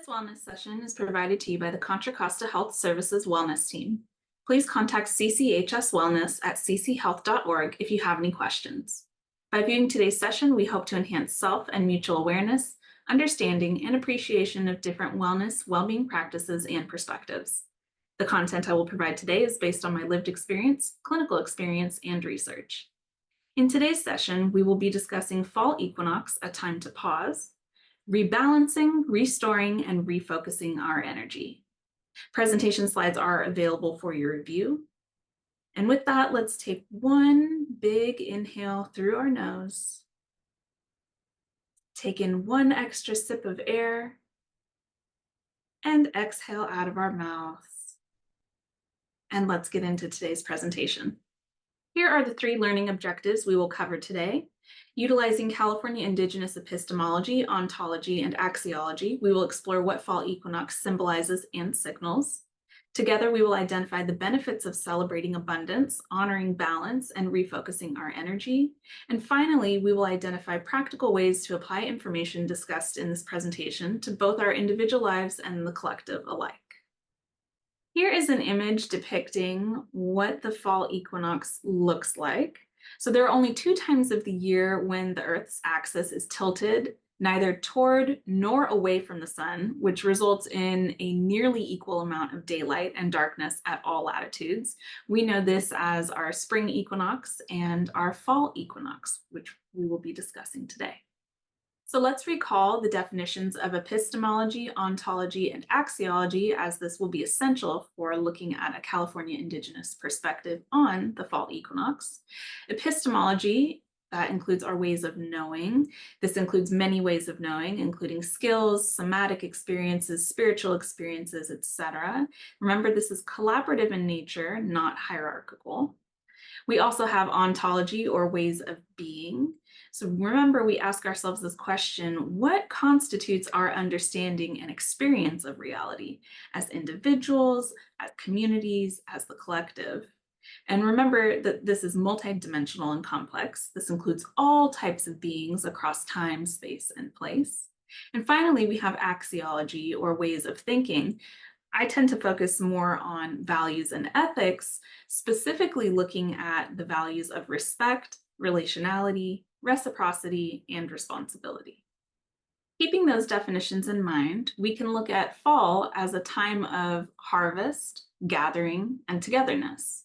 This wellness session is provided to you by the Contra Costa Health Services Wellness Team. Please contact CCHS Wellness at cchealth.org if you have any questions. By viewing today's session, we hope to enhance self and mutual awareness, understanding, and appreciation of different wellness, well-being practices, and perspectives. The content I will provide today is based on my lived experience, clinical experience, and research. In today's session, we will be discussing fall equinox, a time to pause, rebalancing, restoring, and refocusing our energy. Presentation slides are available for your review. And with that, let's take one big inhale through our nose. Take in one extra sip of air and exhale out of our mouths. And let's get into today's presentation. Here are the 3 learning objectives we will cover today. Utilizing California Indigenous epistemology, ontology, and axiology, we will explore what fall equinox symbolizes and signals. Together, we will identify the benefits of celebrating abundance, honoring balance, and refocusing our energy. And finally, we will identify practical ways to apply information discussed in this presentation to both our individual lives and the collective alike. Here is an image depicting what the fall equinox looks like. So there are only 2 times of the year when the Earth's axis is tilted neither toward nor away from the sun, which results in a nearly equal amount of daylight and darkness at all latitudes. We know this as our spring equinox and our fall equinox, which we will be discussing today. So let's recall the definitions of epistemology, ontology, and axiology, as this will be essential for looking at a California Indigenous perspective on the fall equinox. Epistemology includes our ways of knowing. This includes many ways of knowing, including skills, somatic experiences, spiritual experiences, etc. Remember, this is collaborative in nature, not hierarchical. We also have ontology, or ways of being. So remember, we ask ourselves this question: what constitutes our understanding and experience of reality as individuals, as communities, as the collective? And remember that this is multidimensional and complex. This includes all types of beings across time, space, and place. And finally, we have axiology, or ways of thinking. I tend to focus more on values and ethics, specifically looking at the values of respect, relationality, reciprocity, and responsibility. Keeping those definitions in mind, we can look at fall as a time of harvest, gathering, and togetherness.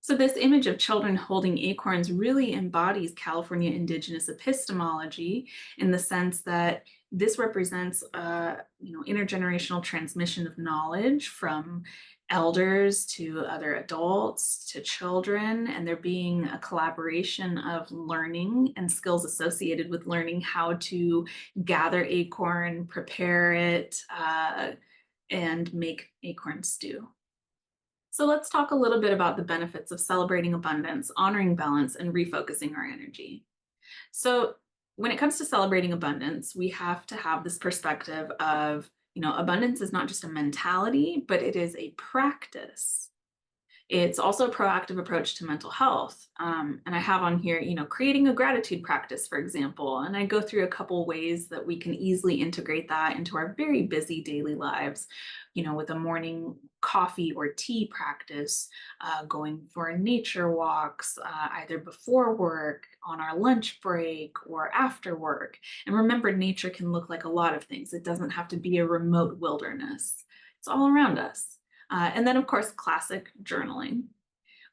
So this image of children holding acorns really embodies California Indigenous epistemology, in the sense that this represents intergenerational transmission of knowledge from elders to other adults to children, and there being a collaboration of learning and skills associated with learning how to gather acorn, prepare it, and make acorn stew. So let's talk a little bit about the benefits of celebrating abundance, honoring balance, and refocusing our energy. So when it comes to celebrating abundance, we have to have this perspective of, abundance is not just a mentality, but it is a practice. It's also a proactive approach to mental health. And I have on here, creating a gratitude practice, for example. And I go through a couple ways that we can easily integrate that into our very busy daily lives, with a morning coffee or tea practice, going for nature walks, either before work, on our lunch break, or after work. And remember, nature can look like a lot of things. It doesn't have to be a remote wilderness. It's all around us. And then, of course, classic journaling.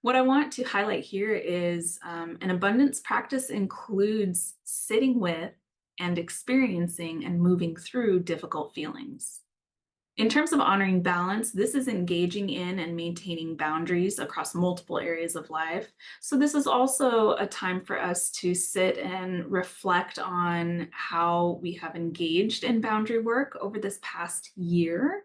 What I want to highlight here is an abundance practice includes sitting with and experiencing and moving through difficult feelings. In terms of honoring balance, this is engaging in and maintaining boundaries across multiple areas of life. So this is also a time for us to sit and reflect on how we have engaged in boundary work over this past year.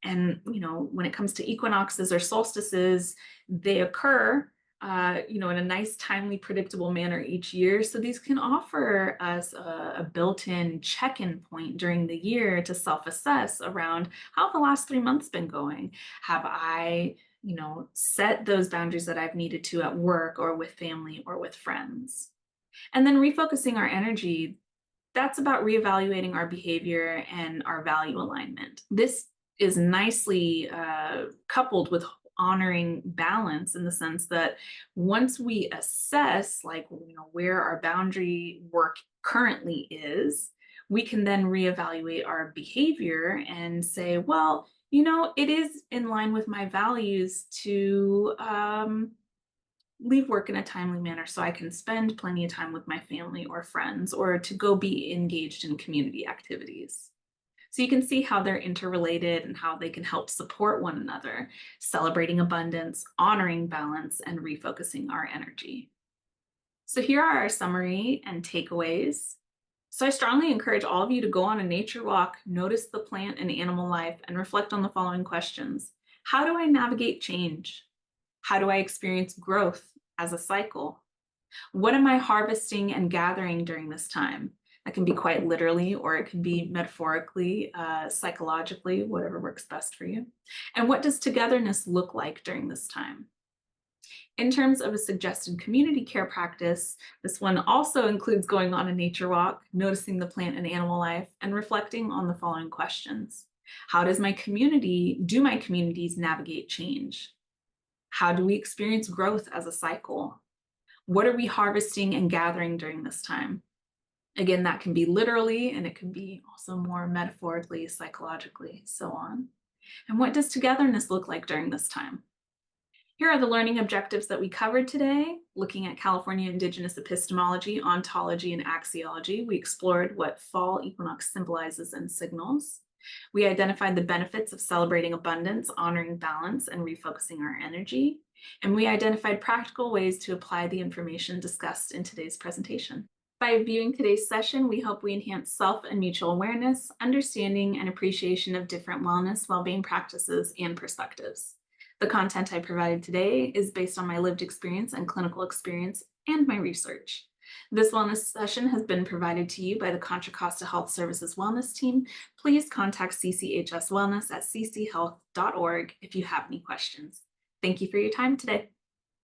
And, when it comes to equinoxes or solstices, they occur, in a nice, timely, predictable manner each year. So these can offer us a built-in check-in point during the year to self-assess around how the last 3 months been going. Have I, set those boundaries that I've needed to at work or with family or with friends? And then refocusing our energy. That's about reevaluating our behavior and our value alignment. This is nicely coupled with honoring balance in the sense that once we assess where our boundary work currently is, we can then reevaluate our behavior and say, well, it is in line with my values to leave work in a timely manner so I can spend plenty of time with my family or friends, or to go be engaged in community activities. So you can see how they're interrelated and how they can help support one another, celebrating abundance, honoring balance, and refocusing our energy. So here are our summary and takeaways. So I strongly encourage all of you to go on a nature walk, notice the plant and animal life, and reflect on the following questions. How do I navigate change? How do I experience growth as a cycle? What am I harvesting and gathering during this time? That can be quite literally, or it can be metaphorically, psychologically, whatever works best for you. And what does togetherness look like during this time? In terms of a suggested community care practice, this one also includes going on a nature walk, noticing the plant and animal life, and reflecting on the following questions. How do my communities navigate change? How do we experience growth as a cycle? What are we harvesting and gathering during this time? Again, that can be literally, and it can be also more metaphorically, psychologically, so on. And what does togetherness look like during this time? Here are the learning objectives that we covered today. Looking at California Indigenous epistemology, ontology, and axiology, we explored what fall equinox symbolizes and signals. We identified the benefits of celebrating abundance, honoring balance, and refocusing our energy. And we identified practical ways to apply the information discussed in today's presentation. By viewing today's session, we hope we enhance self and mutual awareness, understanding, and appreciation of different wellness, well-being practices, and perspectives. The content I provided today is based on my lived experience and clinical experience and my research. This wellness session has been provided to you by the Contra Costa Health Services Wellness Team. Please contact CCHSWellness at cchealth.org if you have any questions. Thank you for your time today.